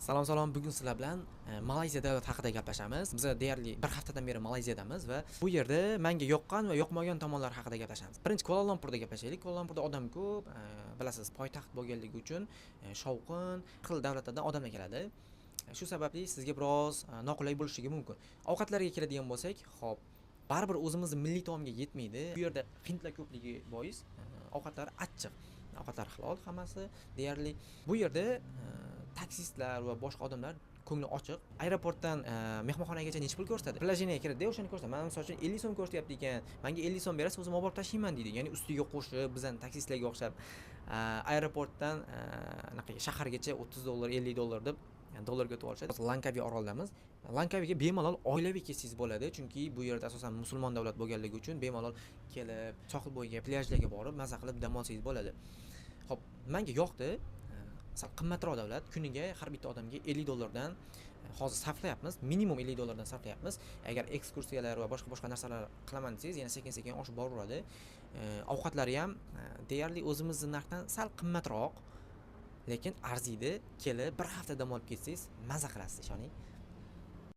Salom, bugun sizlar bilan Malayziya davlati haqida gaplashamiz. Biz deyarli bir haftadan beri Malayziyadamiz va bu yerda menga yoqqan va yoqmagan tomonlar haqida gaplashamiz. Birinchi Kuala Lumpurda gaplashaylik. Kuala Lumpurda odam ko'p, bilasiz, poytaxt bo'lganligi uchun shovqin, xil davlatlardan odamlar keladi. Shu sababli sizga biroz noqulay bo'lishligi mumkin. Ovqatlarga keladigan bo'lsak, xo'p, baribir o'zimizning milliy taomga yetmaydi. Bu yerda hindlar ko'pligi bois ovqatlar achchiq. Ovqatlar halol hammasi. Deyarli bu yerda taksistlar va boshqa odamlar ko'ngli ochiq. Aeroportdan mehmonxonagacha necha pul ko'rsatadi? Plajinaga kiradi, o'shani ko'rsatadi. Mana misol uchun 50 so'm ko'rsatyapti ekan. Menga 50 so'm berasiz, o'zim olib borib tashlayman deydi. Ya'ni ustiga qo'shib, bizdan taksistlarga o'xshab aeroportdan shahargacha 30 dollar, 50 dollar deb dollarga o'tib olishadi. Lankaviy oroldamiz. Lankaviga bemalol oilaviy kelsangiz bo'ladi, chunki bu yerda asosan musulmon davlat bo'lganligi uchun bemalol kelib, sohil bo'yiga, plyajlarga borib, maza qilib dam olsangiz bo'ladi. Xo'p, menga yoqdi. Sal qimmatroq davlat, kuniga har bitta odamga 50 dollardan hozir sarflayapmiz, minimum 50 dollardan sarflayapmiz. Agar ekskursiyalar va boshqa narsalar qilaman desangiz, yana sekin-sekin oshib boraveradi. Ovqatlari ham deyarli o'zimizning narxdan sal qimmatroq, lekin arziydi. Kelib bir hafta dam olib ketsangiz, maza qilasiz, ishoning.